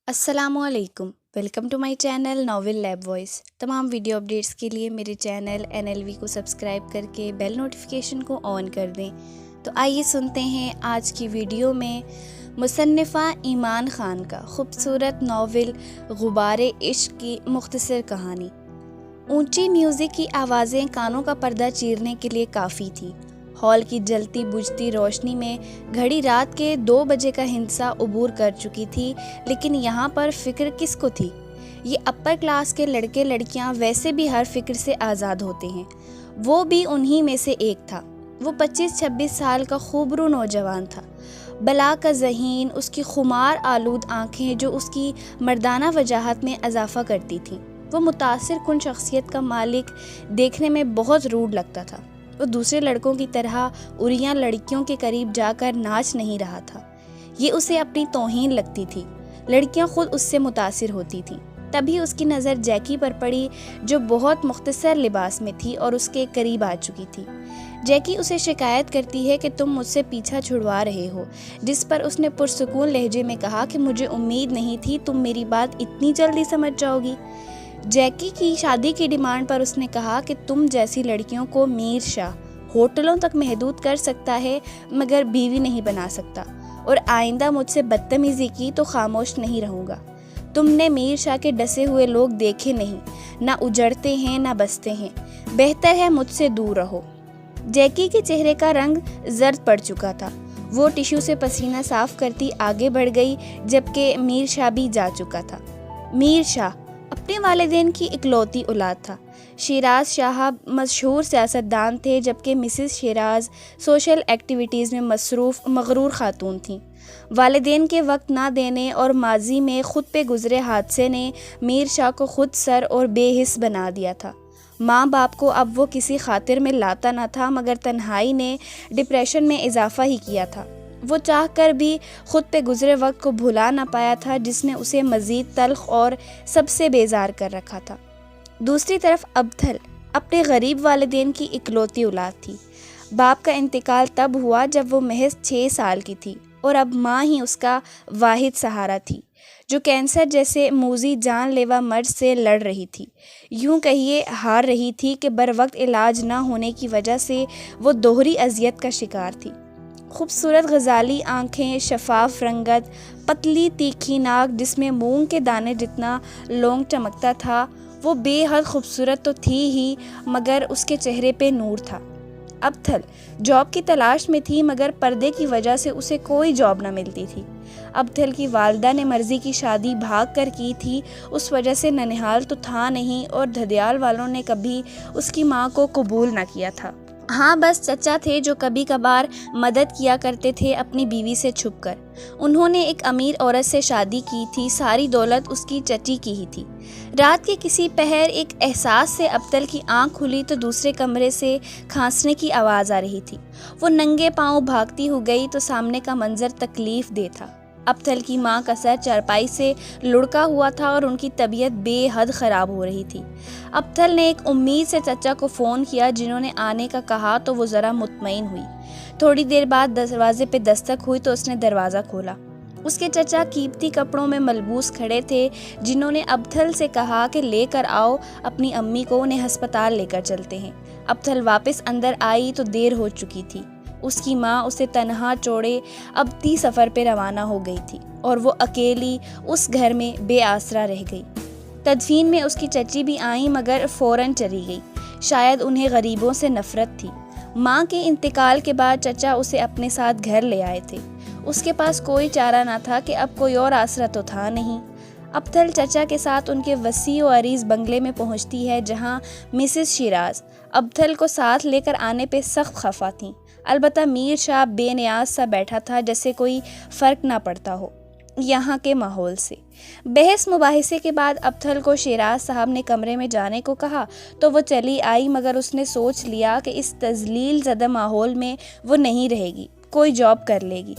السلام علیکم، welcome to my channel novel lab voice. تمام ویڈیو اپڈیٹس کے لیے میرے چینل NLV کو سبسکرائب کر کے بیل نوٹیفیکیشن کو آن کر دیں۔ تو آئیے سنتے ہیں آج کی ویڈیو میں مصنفہ ایمان خان کا خوبصورت ناول غبار عشق کی مختصر کہانی۔ اونچی میوزک کی آوازیں کانوں کا پردہ چیرنے کے لیے کافی تھی۔ ہال کی جلتی بجھتی روشنی میں گھڑی رات کے 2 بجے کا ہندسہ عبور کر چکی تھی، لیکن یہاں پر فکر کس کو تھی؟ یہ اپر کلاس کے لڑکے لڑکیاں ویسے بھی ہر فکر سے آزاد ہوتے ہیں، وہ بھی انہی میں سے ایک تھا۔ وہ 25-26 سال کا خوبرو نوجوان تھا، بلا کا ذہین، اس کی خمار آلود آنکھیں جو اس کی مردانہ وجاہت میں اضافہ کرتی تھیں۔ وہ متاثر کن شخصیت کا مالک دیکھنے میں بہت روڈ لگتا تھا۔ وہ دوسرے لڑکوں کی طرح اریاں لڑکیوں کے قریب جا کر ناچ نہیں رہا تھا، یہ اسے اپنی توہین لگتی تھی۔ لڑکیاں خود اس سے متاثر ہوتی تھیں۔ تبھی اس کی نظر جیکی پر پڑی، جو بہت مختصر لباس میں تھی اور اس کے قریب آ چکی تھی۔ جیکی اسے شکایت کرتی ہے کہ تم مجھ سے پیچھا چھڑوا رہے ہو، جس پر اس نے پرسکون لہجے میں کہا کہ مجھے امید نہیں تھی تم میری بات اتنی جلدی سمجھ جاؤ گی۔ جیکی کی شادی کی ڈیمانڈ پر اس نے کہا کہ تم جیسی لڑکیوں کو میر شاہ ہوٹلوں تک محدود کر سکتا ہے مگر بیوی نہیں بنا سکتا، اور آئندہ مجھ سے بدتمیزی کی تو خاموش نہیں رہوں گا۔ تم نے میر شاہ کے ڈسے ہوئے لوگ دیکھے نہیں، نہ اجڑتے ہیں نہ بستے ہیں، بہتر ہے مجھ سے دور رہو۔ جیکی کے چہرے کا رنگ زرد پڑ چکا تھا، وہ ٹشو سے پسینہ صاف کرتی آگے بڑھ گئی، جبکہ میر شاہ بھی جا چکا تھا۔ میر شاہ اپنے والدین کی اکلوتی اولاد تھا۔ شیراز شاہ مشہور سیاستدان تھے، جبکہ مسز شیراز سوشل ایکٹیویٹیز میں مصروف مغرور خاتون تھیں۔ والدین کے وقت نہ دینے اور ماضی میں خود پہ گزرے حادثے نے میر شاہ کو خود سر اور بے حس بنا دیا تھا۔ ماں باپ کو اب وہ کسی خاطر میں لاتا نہ تھا، مگر تنہائی نے ڈپریشن میں اضافہ ہی کیا تھا۔ وہ چاہ کر بھی خود پہ گزرے وقت کو بھلا نہ پایا تھا، جس نے اسے مزید تلخ اور سب سے بیزار کر رکھا تھا۔ دوسری طرف ابتھل اپنے غریب والدین کی اکلوتی اولاد تھی۔ باپ کا انتقال تب ہوا جب وہ محض 6 سال کی تھی، اور اب ماں ہی اس کا واحد سہارا تھی، جو کینسر جیسے موذی جان لیوا مرض سے لڑ رہی تھی۔ یوں کہیے ہار رہی تھی کہ بروقت علاج نہ ہونے کی وجہ سے وہ دوہری اذیت کا شکار تھی۔ خوبصورت غزالی آنکھیں، شفاف رنگت، پتلی تیکھی ناک جس میں مونگ کے دانے جتنا لونگ چمکتا تھا، وہ بے حد خوبصورت تو تھی ہی، مگر اس کے چہرے پہ نور تھا۔ ابتھل جاب کی تلاش میں تھی، مگر پردے کی وجہ سے اسے کوئی جاب نہ ملتی تھی۔ ابتھل کی والدہ نے مرضی کی شادی بھاگ کر کی تھی، اس وجہ سے ننہال تو تھا نہیں، اور دھدیال والوں نے کبھی اس کی ماں کو قبول نہ کیا تھا۔ ہاں بس چچا تھے جو کبھی کبھار مدد کیا کرتے تھے اپنی بیوی سے چھپ کر۔ انہوں نے ایک امیر عورت سے شادی کی تھی، ساری دولت اس کی چچی کی ہی تھی۔ رات کے کسی پہر ایک احساس سے ابتل کی آنکھ کھلی تو دوسرے کمرے سے کھانسنے کی آواز آ رہی تھی۔ وہ ننگے پاؤں بھاگتی ہو گئی تو سامنے کا منظر تکلیف دہ تھا۔ ابتل کی ماں کا سر چارپائی سے لڑکا ہوا تھا اور ان کی طبیعت بے حد خراب ہو رہی تھی۔ ابتل نے ایک امید سے چچا کو فون کیا، جنہوں نے آنے کا کہا تو وہ ذرا مطمئن ہوئی۔ تھوڑی دیر بعد دروازے پہ دستک ہوئی تو اس نے دروازہ کھولا۔ اس کے چچا قیمتی کپڑوں میں ملبوس کھڑے تھے، جنہوں نے ابتھل سے کہا کہ لے کر آؤ اپنی امی کو، انہیں ہسپتال لے کر چلتے ہیں۔ ابتھل واپس اندر آئی تو دیر ہو چکی تھی۔ اس کی ماں اسے تنہا چھوڑے ابتی سفر پہ روانہ ہو گئی تھی، اور وہ اکیلی اس گھر میں بے آسرا رہ گئی۔ تدفین میں اس کی چچی بھی آئیں، مگر فوراً چلی گئی، شاید انہیں غریبوں سے نفرت تھی۔ ماں کے انتقال کے بعد چچا اسے اپنے ساتھ گھر لے آئے تھے۔ اس کے پاس کوئی چارہ نہ تھا کہ اب کوئی اور آسرا تو تھا نہیں۔ ابتھل چچا کے ساتھ ان کے وسیع و عریض بنگلے میں پہنچتی ہے، جہاں مسز شیراز ابتھل کو ساتھ لے کر آنے پہ سخت خفا تھیں۔ البتہ میر شاہ بے نیاز سا بیٹھا تھا، جیسے کوئی فرق نہ پڑتا ہو یہاں کے ماحول سے۔ بحث مباحثے کے بعد ابتھل کو شیراز صاحب نے کمرے میں جانے کو کہا تو وہ چلی آئی، مگر اس نے سوچ لیا کہ اس تذلیل زدہ ماحول میں وہ نہیں رہے گی، کوئی جاب کر لے گی۔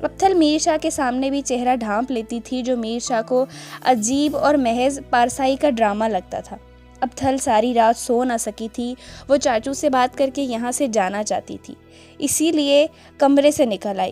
ابتھل میر شاہ کے سامنے بھی چہرہ ڈھانپ لیتی تھی، جو میر شاہ کو عجیب اور محض پارسائی کا ڈرامہ لگتا تھا۔ ابتھل ساری رات سو نہ سکی تھی، وہ چاچو سے بات کر کے یہاں سے جانا چاہتی تھی، اسی لیے کمرے سے نکل آئی۔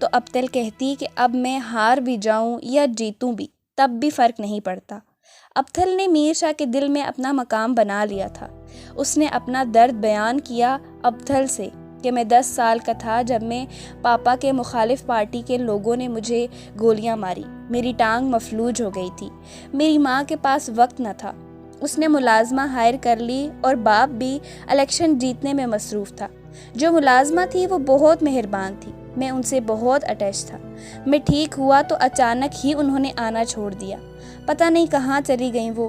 تو ابتل کہتی کہ اب میں ہار بھی جاؤں یا جیتوں بھی تب بھی فرق نہیں پڑتا۔ ابتل نے میر شاہ کے دل میں اپنا مقام بنا لیا تھا۔ اس نے اپنا درد بیان کیا ابتل سے کہ میں 10 سال کا تھا جب میں پاپا کے مخالف پارٹی کے لوگوں نے مجھے گولیاں ماری، میری ٹانگ مفلوج ہو گئی تھی، میری ماں کے پاس وقت نہ تھا، اس نے ملازمہ ہائر کر لی اور باپ بھی الیکشن جیتنے میں مصروف تھا۔ جو ملازمہ تھی وہ بہت مہربان تھی، میں ان سے بہت اٹیچ تھا۔ میں ٹھیک ہوا تو اچانک ہی انہوں نے آنا چھوڑ دیا، پتہ نہیں کہاں چلی گئیں وہ۔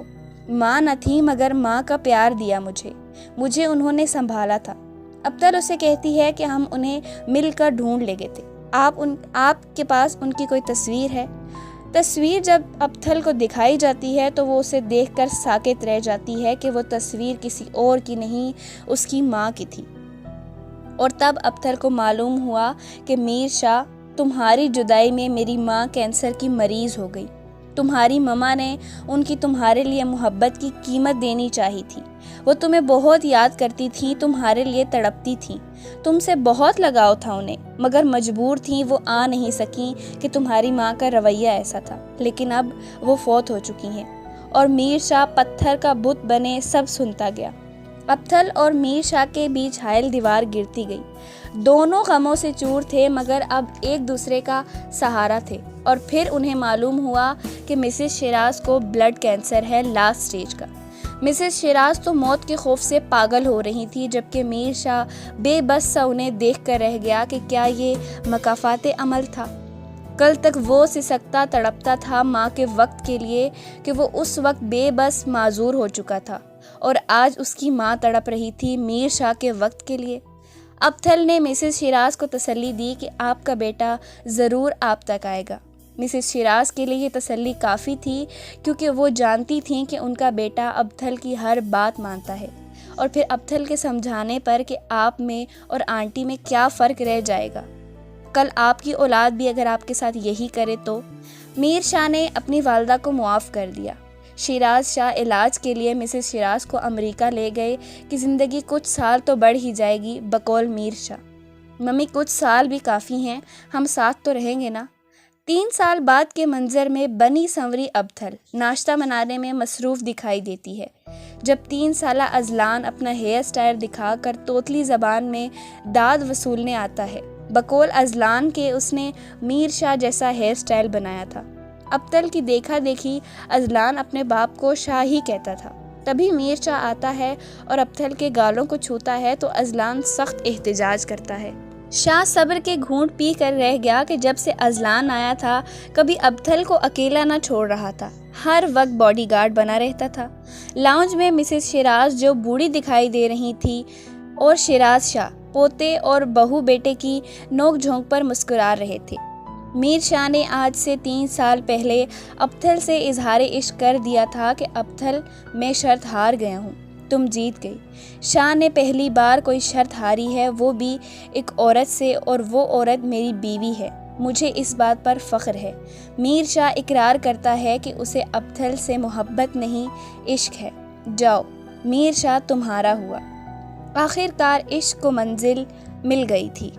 ماں نہ تھی مگر ماں کا پیار دیا مجھے انہوں نے سنبھالا تھا۔ ابتل اسے کہتی ہے کہ ہم انہیں مل کر ڈھونڈ لے گئے تھے، آپ کے پاس ان کی کوئی تصویر ہے؟ تصویر جب ابتل کو دکھائی جاتی ہے تو وہ اسے دیکھ کر ساکت رہ جاتی ہے کہ وہ تصویر کسی اور کی نہیں، اس کی ماں کی تھی۔ اور تب ابتل کو معلوم ہوا کہ میر شاہ، تمہاری جدائی میں میری ماں کینسر کی مریض ہو گئی، تمہاری مما نے ان کی تمہارے لیے محبت کی قیمت دینی چاہی تھی، وہ تمہیں بہت یاد کرتی تھیں، تمہارے لیے تڑپتی تھیں، تم سے بہت لگاؤ تھا انہیں، مگر مجبور تھیں، وہ آ نہیں سکیں کہ تمہاری ماں کا رویہ ایسا تھا، لیکن اب وہ فوت ہو چکی ہیں۔ اور میر شاہ پتھر کا بت بنے سب سنتا گیا۔ ابتل اور میر شاہ کے بیچ حائل دیوار گرتی گئی۔ دونوں غموں سے چور تھے مگر اب ایک دوسرے کا سہارا تھے۔ اور پھر انہیں معلوم ہوا کہ مسز شیراز کو بلڈ کینسر ہے، لاسٹ سٹیج کا۔ مسز شیراز تو موت کے خوف سے پاگل ہو رہی تھی، جبکہ میر شاہ بے بس سا انہیں دیکھ کر رہ گیا کہ کیا یہ مکافات عمل تھا؟ کل تک وہ سسکتا تڑپتا تھا ماں کے وقت کے لیے کہ وہ اس وقت بے بس معذور ہو چکا تھا، اور آج اس کی ماں تڑپ رہی تھی میر شاہ کے وقت کے لیے۔ ابتل نے مسز شیراز کو تسلی دی کہ آپ کا بیٹا ضرور آپ تک آئے گا۔ مسز شیراز کے لیے یہ تسلی کافی تھی، کیونکہ وہ جانتی تھیں کہ ان کا بیٹا ابتل کی ہر بات مانتا ہے، اور پھر ابتل کے سمجھانے پر کہ آپ میں اور آنٹی میں کیا فرق رہ جائے گا، کل آپ کی اولاد بھی اگر آپ کے ساتھ یہی کرے تو۔ میر شاہ نے اپنی والدہ کو معاف کر دیا۔ شیراز شاہ علاج کے لیے مسز شیراز کو امریکہ لے گئے کہ زندگی کچھ سال تو بڑھ ہی جائے گی، بقول میر شاہ۔ ممی کچھ سال بھی کافی ہیں، ہم ساتھ تو رہیں گے نا۔ 3 سال بعد کے منظر میں بنی سنوری ابتل ناشتہ بنانے میں مصروف دکھائی دیتی ہے، جب 3 سالہ اذلان اپنا ہیئر سٹائل دکھا کر توتلی زبان میں داد وصولنے آتا ہے۔ بقول اذلان کے اس نے میر شاہ جیسا ہیئر سٹائل بنایا تھا۔ ابتل کی دیکھا دیکھی اذلان اپنے باپ کو شاہ ہی کہتا تھا۔ تبھی میر شاہ آتا ہے اور ابتل کے گالوں کو چھوتا ہے تو اذلان سخت احتجاج کرتا ہے۔ شاہ صبر کے گھونٹ پی کر رہ گیا کہ جب سے اذلان آیا تھا کبھی ابتل کو اکیلا نہ چھوڑ رہا تھا، ہر وقت باڈی گارڈ بنا رہتا تھا۔ لاؤنج میں مسز شیراز جو بوڑھی دکھائی دے رہی تھی اور شیراز شاہ پوتے اور بہو بیٹے کی نوک جھونک پر مسکرا رہے تھے۔ میر شاہ نے آج سے 3 سال پہلے ابتل سے اظہار عشق کر دیا تھا کہ ابتل میں شرط ہار گیا ہوں، تم جیت گئی۔ شاہ نے پہلی بار کوئی شرط ہاری ہے، وہ بھی ایک عورت سے، اور وہ عورت میری بیوی ہے، مجھے اس بات پر فخر ہے۔ میر شاہ اقرار کرتا ہے کہ اسے ابتل سے محبت نہیں عشق ہے۔ جاؤ، میر شاہ تمہارا ہوا۔ آخر کار عشق کو منزل مل گئی تھی۔